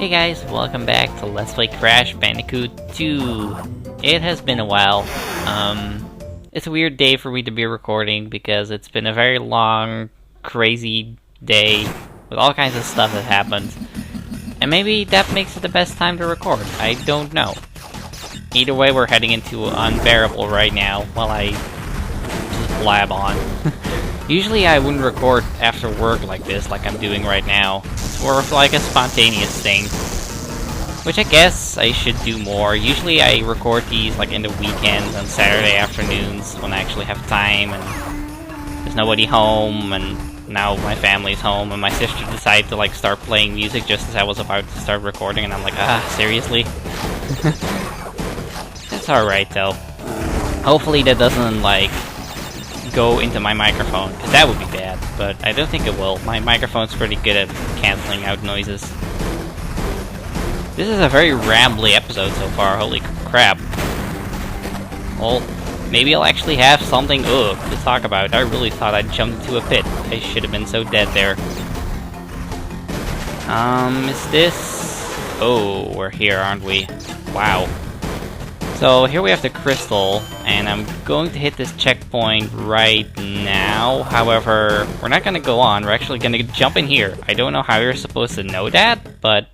Hey guys, welcome back to Let's Play Crash Bandicoot 2. It has been a while. It's a weird day for me to be recording because it's been a very long, crazy day with all kinds of stuff that happened. And maybe that makes it the best time to record. I don't know. Either way, we're heading into unbearable right now while I just blab on. Usually I wouldn't record after work like this, like I'm doing right now. It's more of like a spontaneous thing. Which I guess I should do more. Usually I record these like in the weekends on Saturday afternoons when I actually have time and there's nobody home, and now my family's home, and my sister decided to like start playing music just as I was about to start recording, and I'm like, seriously? It's alright though. Hopefully that doesn't like go into my microphone, because that would be bad, but I don't think it will. My microphone's pretty good at canceling out noises. This is a very rambly episode so far, holy crap. Well, maybe I'll actually have something to talk about. I really thought I'd jumped into a pit. I should have been so dead there. Is this... Oh, we're here, aren't we? Wow. So here we have the crystal, and I'm going to hit this checkpoint right now. However, we're not going to go on. We're actually going to jump in here. I don't know how you're supposed to know that, but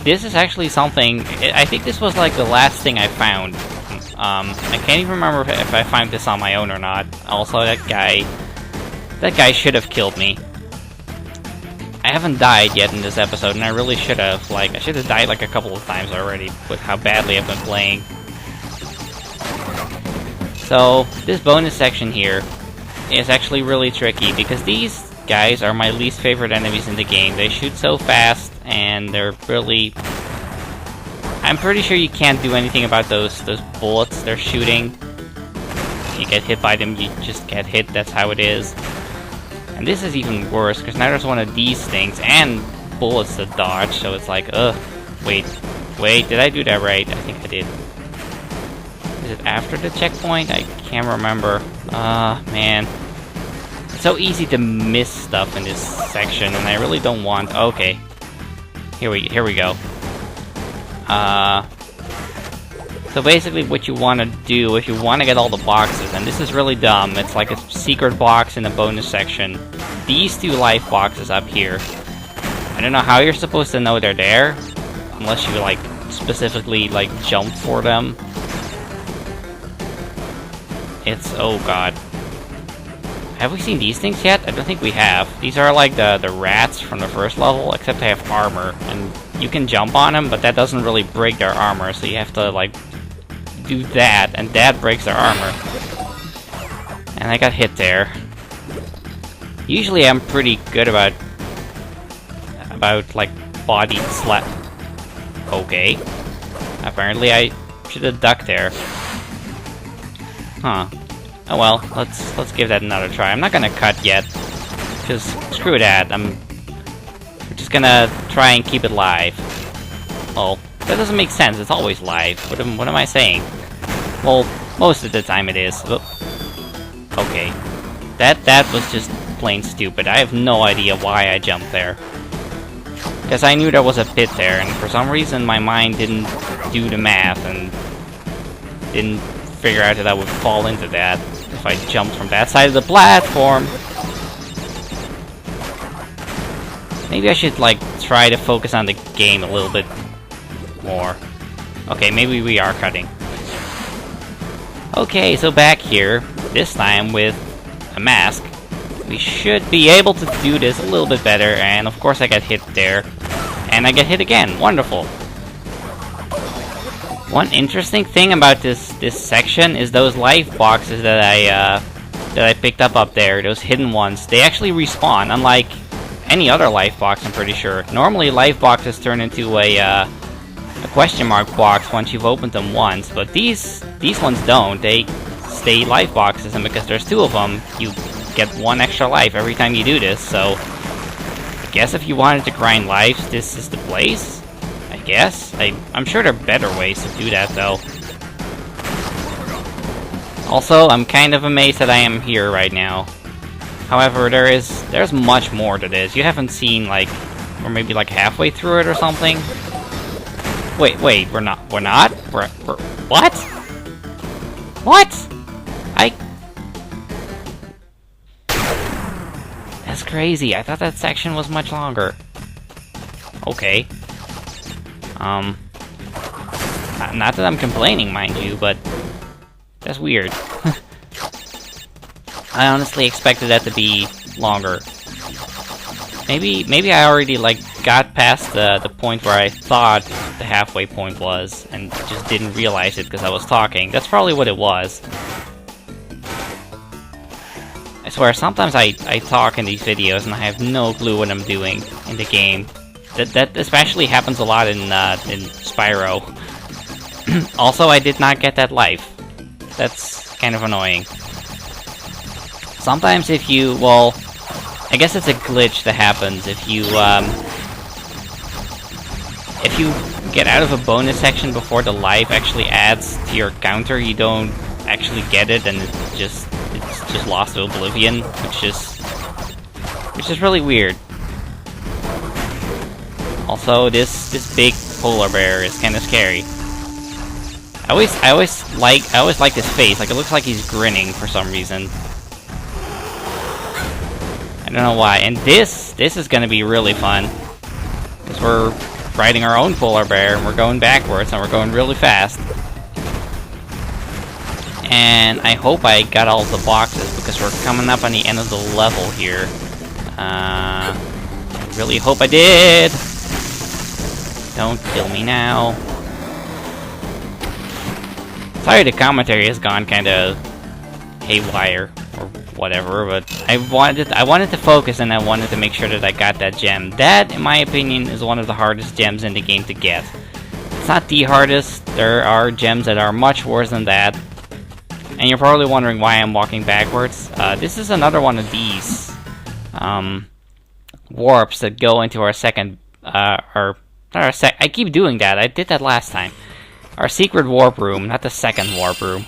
this is actually something... I think this was like the last thing I found. I can't even remember if I found this on my own or not. Also, that guy should have killed me. I haven't died yet in this episode, and I really should have. Like, I should have died like a couple of times already with how badly I've been playing. So, this bonus section here is actually really tricky, because these guys are my least favorite enemies in the game. They shoot so fast, and they're really... I'm pretty sure you can't do anything about those bullets they're shooting. If you get hit by them, you just get hit, that's how it is. And this is even worse, because now there's one of these things, and bullets to dodge, so it's like, wait, did I do that right? I think I did. Is it after the checkpoint? I can't remember. Man. It's so easy to miss stuff in this section, and I really don't want... Okay. Here we go. So basically what you want to do, if you want to get all the boxes, and this is really dumb, it's like a secret box in the bonus section. These two life boxes up here. I don't know how you're supposed to know they're there, unless you like specifically like jump for them. It's... oh god. Have we seen these things yet? I don't think we have. These are like the rats from the first level, except they have armor, and you can jump on them, but that doesn't really break their armor, so you have to like do that, and that breaks their armor. And I got hit there. Usually I'm pretty good about like body slap. Okay. Apparently I should have ducked there. Huh. Oh well, let's give that another try. I'm not gonna cut yet, because screw that. I'm just gonna try and keep it live. Well, that doesn't make sense. It's always live. What am I saying? Well, most of the time it is. Okay. That was just plain stupid. I have no idea why I jumped there. Because I knew there was a pit there, and for some reason my mind didn't do the math, and didn't figure out that I would fall into that if I jumped from that side of the platform. Maybe I should, like, try to focus on the game a little bit more. Okay, maybe we are cutting. Okay, so back here, this time with a mask, we should be able to do this a little bit better, and of course I got hit there. And I get hit again. Wonderful. One interesting thing about this section is those life boxes that I picked up there, those hidden ones. They actually respawn, unlike any other life box, I'm pretty sure. Normally life boxes turn into a question mark box once you've opened them once, but these ones don't. They stay life boxes, and because there's two of them, you get one extra life every time you do this, so I guess if you wanted to grind lives, this is the place? I guess? I'm sure there are better ways to do that, though. Also, I'm kind of amazed that I am here right now. However, there's much more to this. You haven't seen, like, Or maybe like halfway through it or something. Wait, we're not? We're what? What? That's crazy. I thought that section was much longer. Okay. Not that I'm complaining, mind you, but that's weird. I honestly expected that to be longer. Maybe I already like got past the point where I thought the halfway point was and just didn't realize it because I was talking. That's probably what it was. I swear, sometimes I talk in these videos and I have no clue what I'm doing in the game. That especially happens a lot in Spyro. Also, I did not get that life. That's kind of annoying. Sometimes if you, well, I guess it's a glitch that happens if you get out of a bonus section before the life actually adds to your counter, you don't actually get it, and it's just lost to oblivion, which is really weird. Also, this big polar bear is kind of scary. I always like his face. Like, it looks like he's grinning for some reason. I don't know why. And this is gonna be really fun, because we're riding our own polar bear and we're going backwards and we're going really fast. And I hope I got all the boxes because we're coming up on the end of the level here. I really hope I did. Don't kill me now. Sorry, the commentary has gone kind of haywire or whatever, but I wanted to focus and I wanted to make sure that I got that gem. That, in my opinion, is one of the hardest gems in the game to get. It's not the hardest. There are gems that are much worse than that. And you're probably wondering why I'm walking backwards. This is another one of these warps that go into our second, I keep doing that. I did that last time. Our secret warp room, not the second warp room.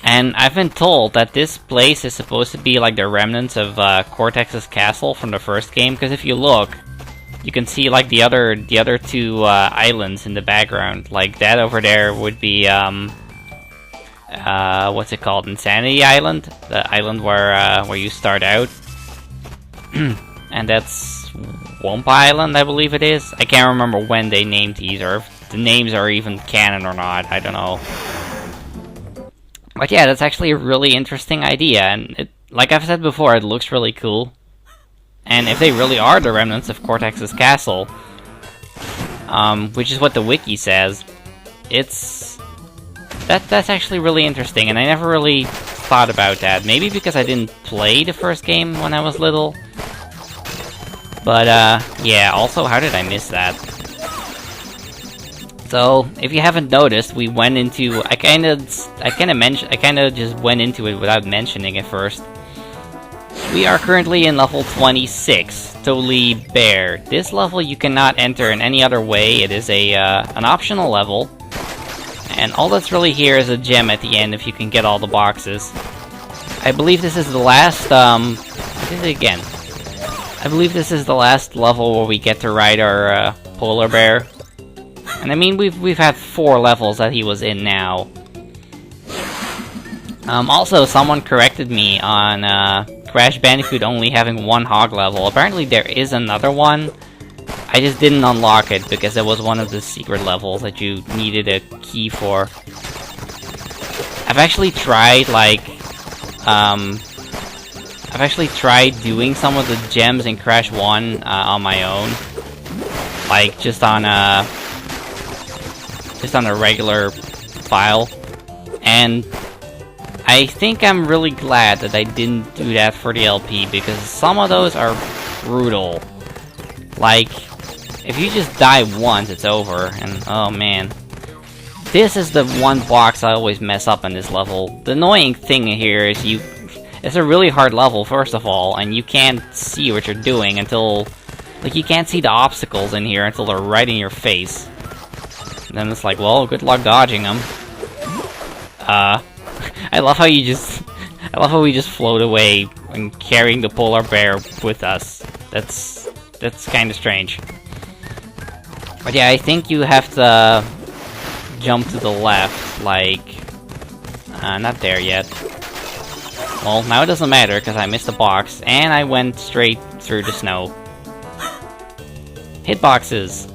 And I've been told that this place is supposed to be like the remnants of Cortex's castle from the first game, because if you look, you can see like the other two islands in the background. Like that over there would be what's it called? Insanity Island, the island where you start out, and that's Wumpa Island, I believe it is. I can't remember when they named these, or if the names are even canon or not. I don't know. But yeah, that's actually a really interesting idea, and it, like I've said before, it looks really cool. And if they really are the remnants of Cortex's castle, which is what the wiki says, that's actually really interesting, and I never really thought about that. Maybe because I didn't play the first game when I was little. But yeah, also, how did I miss that? So, if you haven't noticed, we went into, I kinda just went into it without mentioning it first. We are currently in level 26, Totally Bare. This level you cannot enter in any other way. It is an optional level. And all that's really here is a gem at the end if you can get all the boxes. I believe this is the last, what is it again? I believe this is the last level where we get to ride our polar bear. And I mean, we've had 4 levels that he was in now. Also, someone corrected me on Crash Bandicoot only having 1 hog level. Apparently there is another one. I just didn't unlock it because it was one of the secret levels that you needed a key for. I've actually tried, like, doing some of the gems in Crash 1 on my own. Like, just on a regular file. And I think I'm really glad that I didn't do that for the LP, because some of those are brutal. Like, if you just die once, it's over, and oh man. This is the one box I always mess up in this level. The annoying thing here is it's a really hard level, first of all, and you can't see what you're doing until, like, you can't see the obstacles in here until they're right in your face. And then it's like, well, good luck dodging them. I love how we just float away and carrying the polar bear with us. That's kind of strange. But yeah, I think you have to jump to the left, like... not there yet. Well, now it doesn't matter, because I missed the box, and I went straight through the snow. Hitboxes!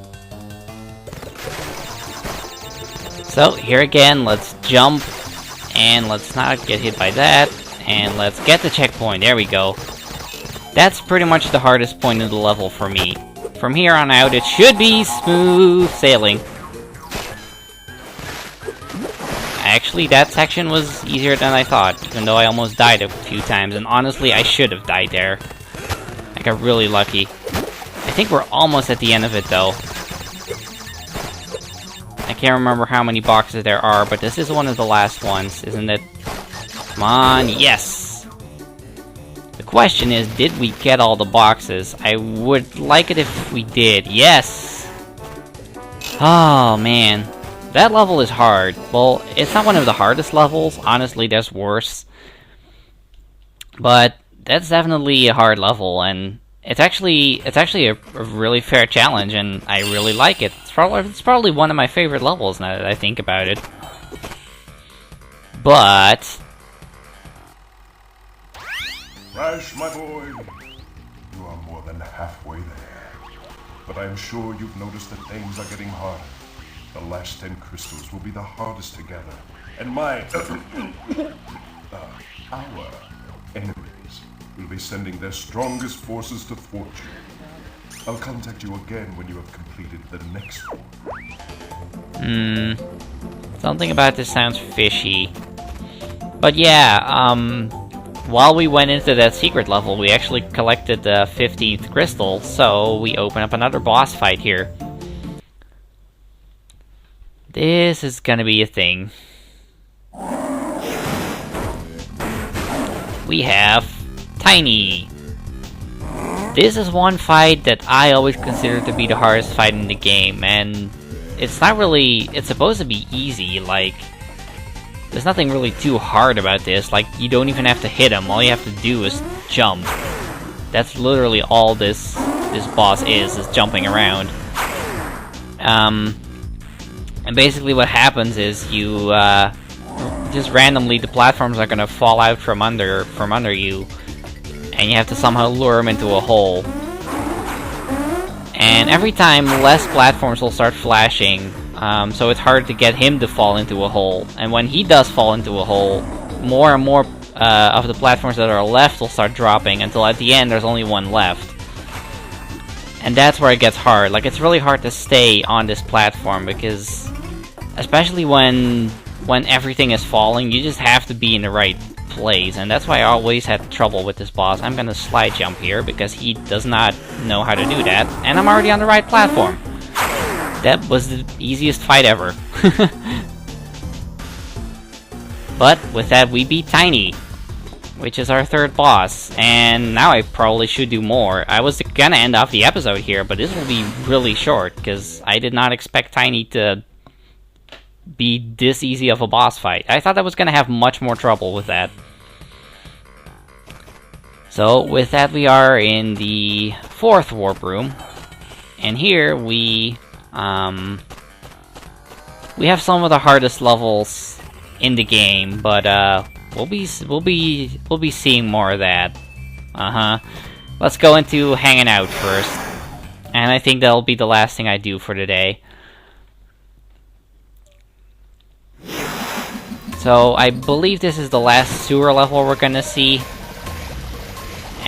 So, here again, let's jump, and let's not get hit by that, and let's get the checkpoint, there we go. That's pretty much the hardest point of the level for me. From here on out, it should be smooth sailing. Actually, that section was easier than I thought, even though I almost died a few times, and honestly, I should have died there. I got really lucky. I think we're almost at the end of it, though. I can't remember how many boxes there are, but this is one of the last ones, isn't it? Come on, yes! The question is, did we get all the boxes? I would like it if we did. Yes! Oh, man. That level is hard. Well, it's not one of the hardest levels. Honestly, there's worse. But that's definitely a hard level, and it's actually a really fair challenge, and I really like it. It's probably one of my favorite levels now that I think about it. But Crash, my boy, you are more than halfway there. But I'm sure you've noticed that things are getting harder. The last 10 crystals will be the hardest to gather, and our enemies will be sending their strongest forces to thwart you. I'll contact you again when you have completed the next one. Something about this sounds fishy. But yeah, while we went into that secret level, we actually collected the 15th crystal, so we open up another boss fight here. This is gonna be a thing. We have Tiny. This is one fight that I always consider to be the hardest fight in the game, and it's not really... it's supposed to be easy, like... there's nothing really too hard about this, like, you don't even have to hit him, all you have to do is jump. That's literally all this boss is jumping around. And basically what happens is you, just randomly the platforms are gonna fall out from under you, and you have to somehow lure them into a hole. And every time, less platforms will start flashing, so it's hard to get him to fall into a hole. And when he does fall into a hole, more and more of the platforms that are left will start dropping, until at the end there's only one left. And that's where it gets hard. Like, it's really hard to stay on this platform, because... especially when everything is falling, you just have to be in the right place, and that's why I always had trouble with this boss. I'm gonna slide jump here, because he does not know how to do that, and I'm already on the right platform. That was the easiest fight ever. But with that, we beat Tiny, which is our third boss, and now I probably should do more. I was gonna end off the episode here, but this will be really short, because I did not expect Tiny to be this easy of a boss fight. I thought I was gonna have much more trouble with that. So, with that, we are in the 4th warp room, and here we have some of the hardest levels in the game, but we'll be seeing more of that. Let's go into hanging out first, and I think that'll be the last thing I do for today. So, I believe this is the last sewer level we're gonna see.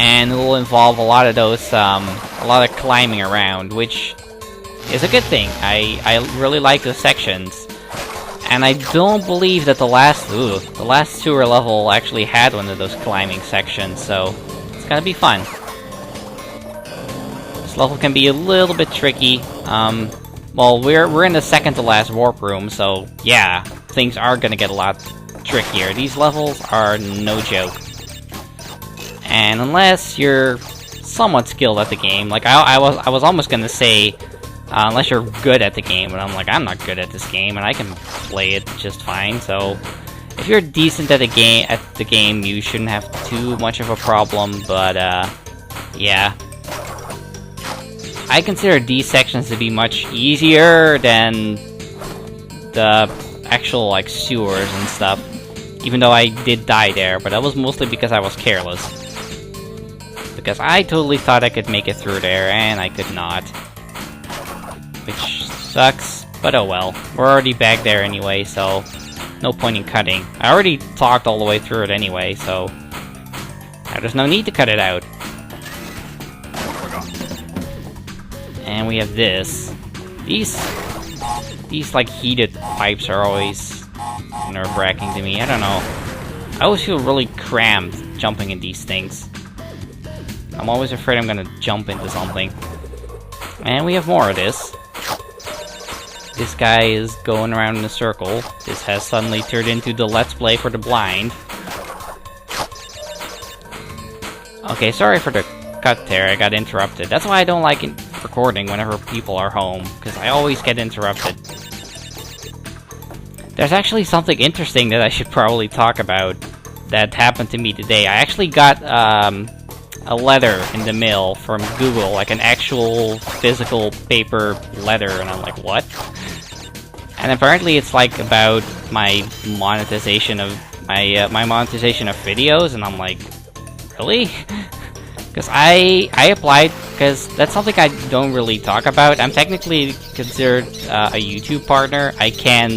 And it will involve a lot of those, a lot of climbing around, which is a good thing. I really like those sections. And I don't believe that the last sewer level actually had one of those climbing sections, so it's gonna be fun. This level can be a little bit tricky. Well, we're in the second to last warp room, so yeah, things are gonna get a lot trickier. These levels are no joke. And unless you're somewhat skilled at the game, like I was almost gonna say, unless you're good at the game, but I'm like, I'm not good at this game, and I can play it just fine, so if if you're decent at the game, you shouldn't have too much of a problem, but, yeah. I consider these sections to be much easier than the actual, like, sewers and stuff. Even though I did die there, but that was mostly because I was careless. Because I totally thought I could make it through there, and I could not. Which sucks, but oh well. We're already back there anyway, so no point in cutting. I already talked all the way through it anyway, so now there's no need to cut it out. And we have this. These like heated pipes are always nerve-wracking to me. I don't know. I always feel really cramped jumping in these things. I'm always afraid I'm gonna jump into something. And we have more of this. This guy is going around in a circle. This has suddenly turned into the Let's Play for the blind. Okay, sorry for the cut there, I got interrupted. That's why I don't like recording whenever people are home, because I always get interrupted. There's actually something interesting that I should probably talk about that happened to me today. I actually got a letter in the mail from Google, like an actual physical paper letter, and I'm like, what? And apparently it's like about my monetization of my monetization of videos, and I'm like, really? Because I applied, because that's something I don't really talk about. I'm technically considered a YouTube partner. I can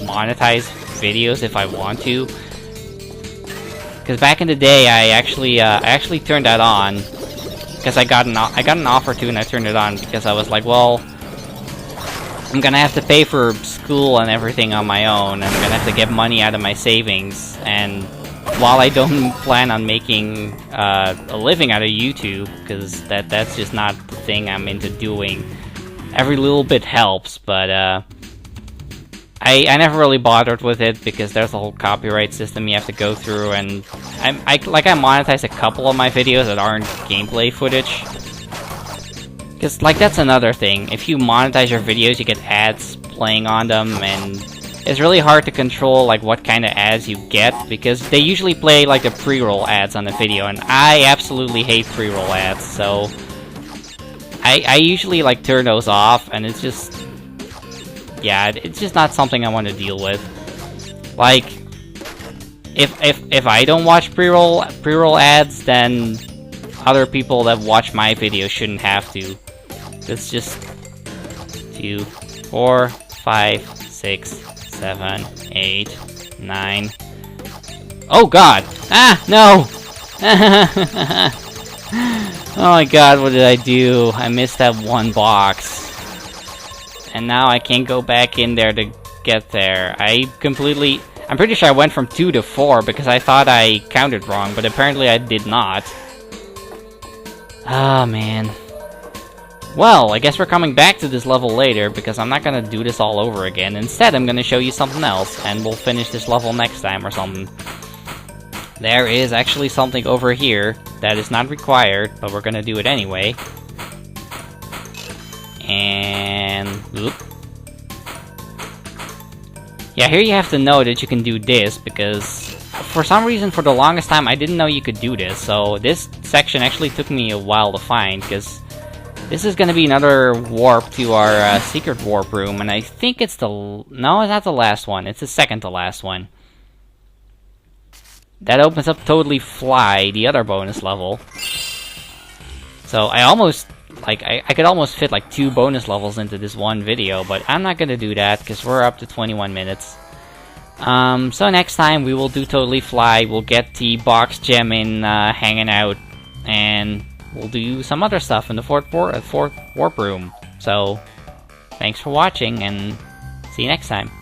monetize videos if I want to. Because back in the day, I actually turned that on because I got an offer to, and I turned it on because I was like, well, I'm gonna have to pay for school and everything on my own, and I'm gonna have to get money out of my savings, and while I don't plan on making a living out of YouTube, because that's just not the thing I'm into doing, every little bit helps, but I never really bothered with it because there's a whole copyright system you have to go through, and I monetize a couple of my videos that aren't gameplay footage. Because, like, that's another thing. If you monetize your videos, you get ads playing on them, and it's really hard to control, like, what kind of ads you get, because they usually play, like, the pre-roll ads on the video, and I absolutely hate pre-roll ads, so I usually, like, turn those off, and it's just, yeah, it's just not something I want to deal with. Like, if I don't watch pre-roll ads, then other people that watch my videos shouldn't have to. It's just 2, 4, 5, 6, 7, 8, 9. Oh god! Ah, no! Oh my god, what did I do? I missed that one box. And now I can't go back in there to get there. I'm pretty sure I went from 2 to 4 because I thought I counted wrong, but apparently I did not. Ah, man. Well, I guess we're coming back to this level later, because I'm not gonna do this all over again. Instead, I'm gonna show you something else, and we'll finish this level next time or something. There is actually something over here that is not required, but we're gonna do it anyway. And... Oop. Yeah, here you have to know that you can do this, because for some reason, for the longest time, I didn't know you could do this, so this section actually took me a while to find, because this is going to be another warp to our secret warp room, and I think it's the... No, it's not the last one, it's the second to last one. That opens up Totally Fly, the other bonus level. So I almost... Like, I could almost fit like 2 bonus levels into this one video, but I'm not going to do that, because we're up to 21 minutes. So next time we will do Totally Fly, we'll get the box gem in hanging out, and we'll do some other stuff in the fourth warp room. So, thanks for watching, and see you next time.